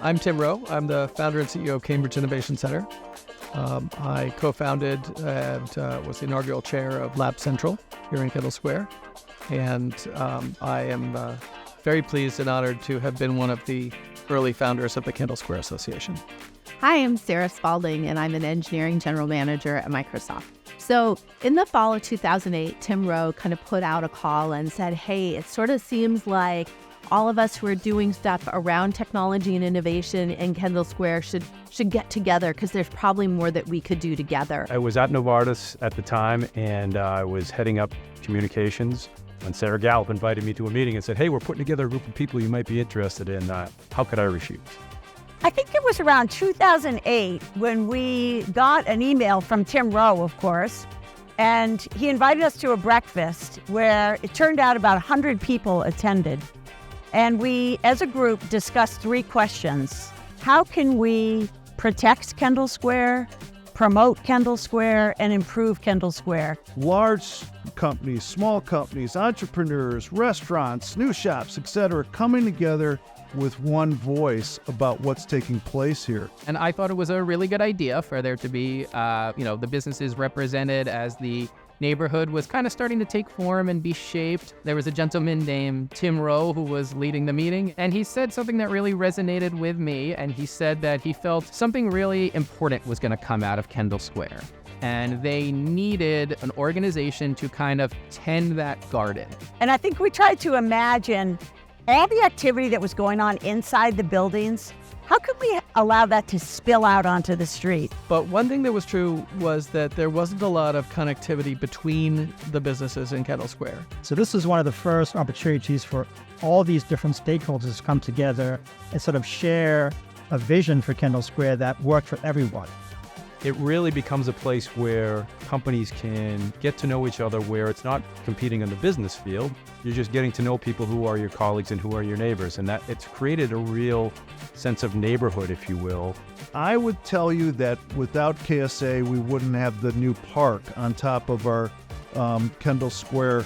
I'm Tim Rowe. I'm the founder and CEO of Cambridge Innovation Center. I co-founded and was the inaugural chair of Lab Central here in Kendall Square. And I am very pleased and honored to have been one of the early founders of the Kendall Square Association. Hi, I'm Sarah Spalding, and I'm an engineering general manager at Microsoft. So in the fall of 2008, Tim Rowe kind of put out a call and said, hey, it sort of seems like all of us who are doing stuff around technology and innovation in Kendall Square should get together because there's probably more that we could do together. I was at Novartis at the time, and I was heading up communications when Sarah Gallup invited me to a meeting and said, hey, we're putting together a group of people you might be interested in. How could I refuse? I think it was around 2008 when we got an email from Tim Rowe, of course, and he invited us to a breakfast where it turned out about 100 people attended. And we, as a group, discussed three questions. How can we protect Kendall Square, promote Kendall Square, and improve Kendall Square? Large companies, small companies, entrepreneurs, restaurants, new shops, etc., coming together with one voice about what's taking place here. And I thought it was a really good idea for there to be, the businesses represented as the neighborhood was kind of starting to take form and be shaped. There was a gentleman named Tim Rowe who was leading the meeting, and he said something that really resonated with me, and he said that he felt something really important was going to come out of Kendall Square. And they needed an organization to kind of tend that garden. And I think we tried to imagine all the activity that was going on inside the buildings. How could we allow that to spill out onto the street? But one thing that was true was that there wasn't a lot of connectivity between the businesses in Kendall Square. So this is one of the first opportunities for all these different stakeholders to come together and sort of share a vision for Kendall Square that worked for everyone. It really becomes a place where companies can get to know each other, where it's not competing in the business field. You're just getting to know people who are your colleagues and who are your neighbors. And that it's created a real sense of neighborhood, if you will. I would tell you that without KSA, we wouldn't have the new park on top of our Kendall Square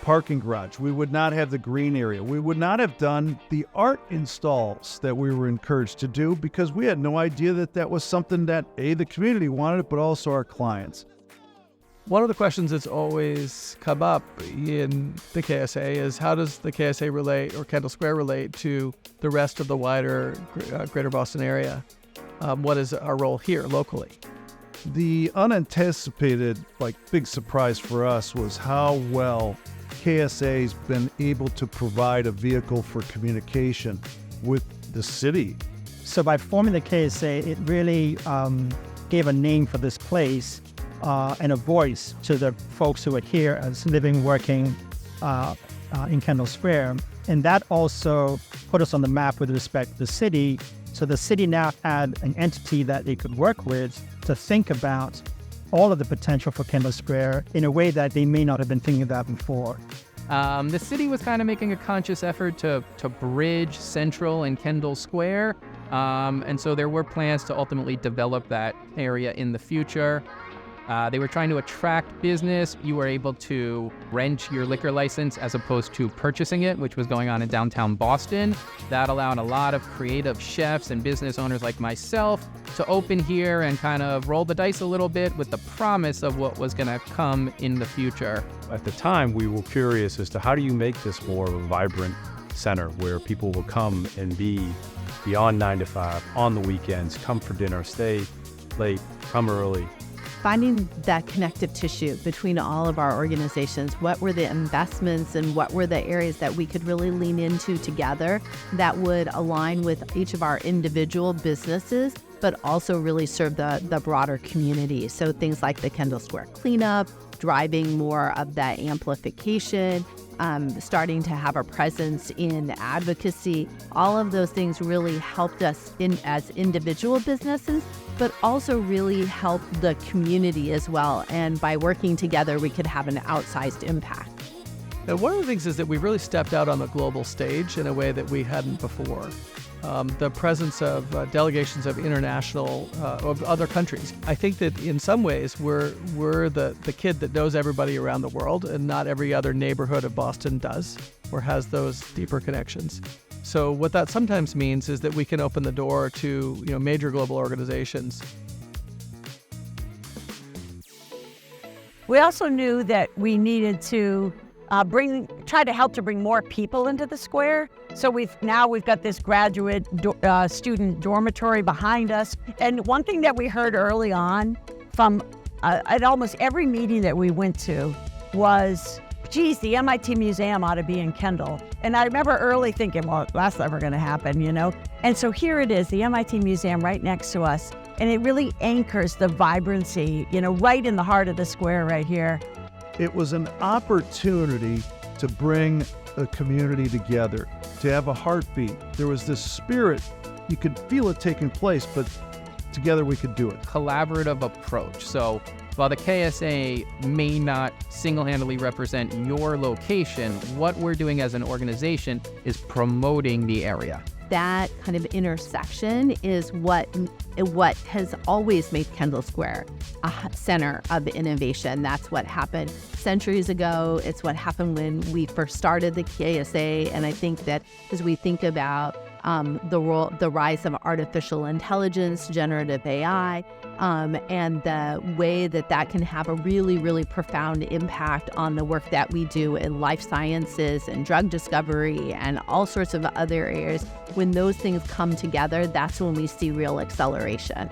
parking garage. We would not have the green area. We would not have done the art installs that we were encouraged to do because we had no idea that that was something that, A, the community wanted, but also our clients. One of the questions that's always come up in the KSA is how does the KSA relate, or Kendall Square relate, to the rest of the wider greater Boston area? What is our role here locally? The unanticipated, big surprise for us was how well KSA's been able to provide a vehicle for communication with the city. So by forming the KSA, it really gave a name for this place and a voice to the folks who are here as living, working in Kendall Square. And that also put us on the map with respect to the city. So the city now had an entity that they could work with to think about all of the potential for Kendall Square in a way that they may not have been thinking about before. The city was kind of making a conscious effort to bridge Central and Kendall Square. And so there were plans to ultimately develop that area in the future. They were trying to attract business. You were able to rent your liquor license as opposed to purchasing it, which was going on in downtown Boston. That allowed a lot of creative chefs and business owners like myself to open here and kind of roll the dice a little bit with the promise of what was going to come in the future. At the time, we were curious as to how do you make this more of a vibrant center where people will come and be beyond 9 to 5, on the weekends, come for dinner, stay late, come early. Finding that connective tissue between all of our organizations. What were the investments and what were the areas that we could really lean into together that would align with each of our individual businesses, but also really serve the broader community. So things like the Kendall Square cleanup, driving more of that amplification, starting to have a presence in advocacy. All of those things really helped us as individual businesses, but also really helped the community as well. And by working together, we could have an outsized impact. And one of the things is that we've really stepped out on the global stage in a way that we hadn't before. The presence of delegations of international, of other countries. I think that in some ways we're the kid that knows everybody around the world, and not every other neighborhood of Boston does or has those deeper connections. So what that sometimes means is that we can open the door to major global organizations. We also knew that we needed to try to help to bring more people into the square. So we've got this graduate student dormitory behind us. And one thing that we heard early on from at almost every meeting that we went to was, geez, the MIT Museum ought to be in Kendall. And I remember early thinking, well, that's never going to happen, And so here it is, the MIT Museum right next to us. And it really anchors the vibrancy, right in the heart of the square right here. It was an opportunity to bring a community together, to have a heartbeat. There was this spirit. You could feel it taking place, but together we could do it. Collaborative approach. So while the KSA may not single-handedly represent your location, what we're doing as an organization is promoting the area. That kind of intersection is what has always made Kendall Square a center of innovation. That's what happened centuries ago. It's what happened when we first started the KSA. And I think that as we think about the rise of artificial intelligence, generative AI, and the way that can have a really, really profound impact on the work that we do in life sciences and drug discovery and all sorts of other areas. When those things come together, that's when we see real acceleration.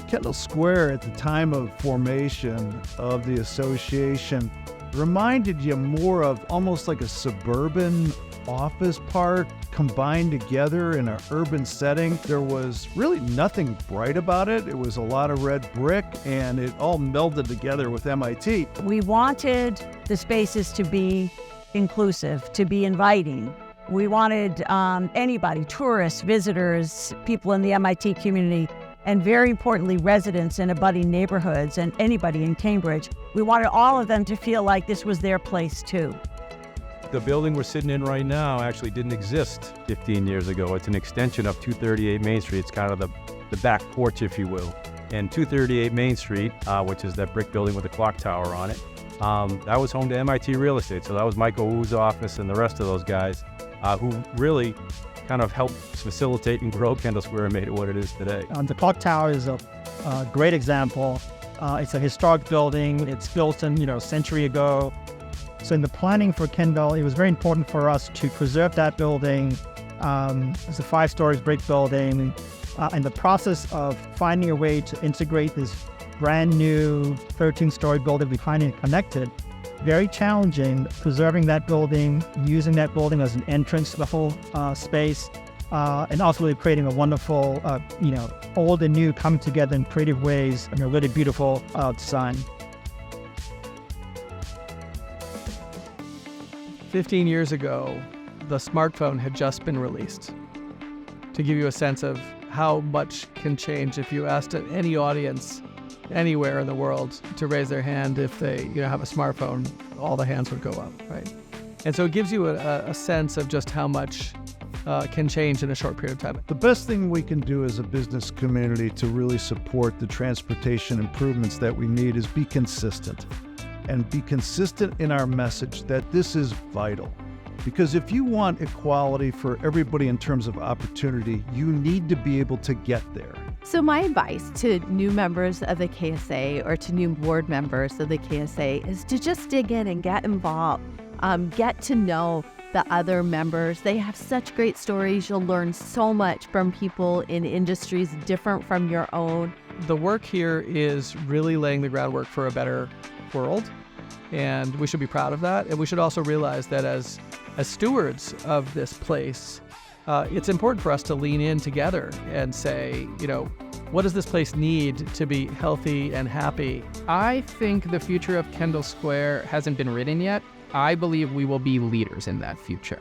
Kendall Square, at the time of formation of the association, reminded you more of almost like a suburban office park combined together in an urban setting. There was really nothing bright about it. It was a lot of red brick, and it all melded together with MIT. We wanted the spaces to be inclusive, to be inviting. We wanted anybody, tourists, visitors, people in the MIT community, and very importantly, residents in abutting neighborhoods and anybody in Cambridge. We wanted all of them to feel like this was their place too. The building we're sitting in right now actually didn't exist 15 years ago. It's an extension of 238 Main Street. It's kind of the back porch, if you will. And 238 Main Street, which is that brick building with a clock tower on it, that was home to MIT Real Estate. So that was Michael Wu's office and the rest of those guys who really kind of helped facilitate and grow Kendall Square and made it what it is today. The clock tower is a great example. It's a historic building. It's built in, a century ago. So in the planning for Kendall, it was very important for us to preserve that building. It's a 5-story brick building. In the process of finding a way to integrate this brand new 13-story building behind it connected, very challenging, preserving that building, using that building as an entrance to the whole space, and ultimately creating a wonderful, old and new come together in creative ways and a really beautiful design. 15 years ago, the smartphone had just been released. To give you a sense of how much can change if you asked any audience anywhere in the world to raise their hand if they have a smartphone, all the hands would go up, right? And so it gives you a sense of just how much can change in a short period of time. The best thing we can do as a business community to really support the transportation improvements that we need is be consistent. And be consistent in our message that this is vital. Because if you want equality for everybody in terms of opportunity, you need to be able to get there. So my advice to new members of the KSA or to new board members of the KSA is to just dig in and get involved. Get to know the other members. They have such great stories. You'll learn so much from people in industries different from your own. The work here is really laying the groundwork for a better world, and we should be proud of that. And we should also realize that as stewards of this place, it's important for us to lean in together and say, what does this place need to be healthy and happy? I think the future of Kendall Square hasn't been written yet. I believe we will be leaders in that future.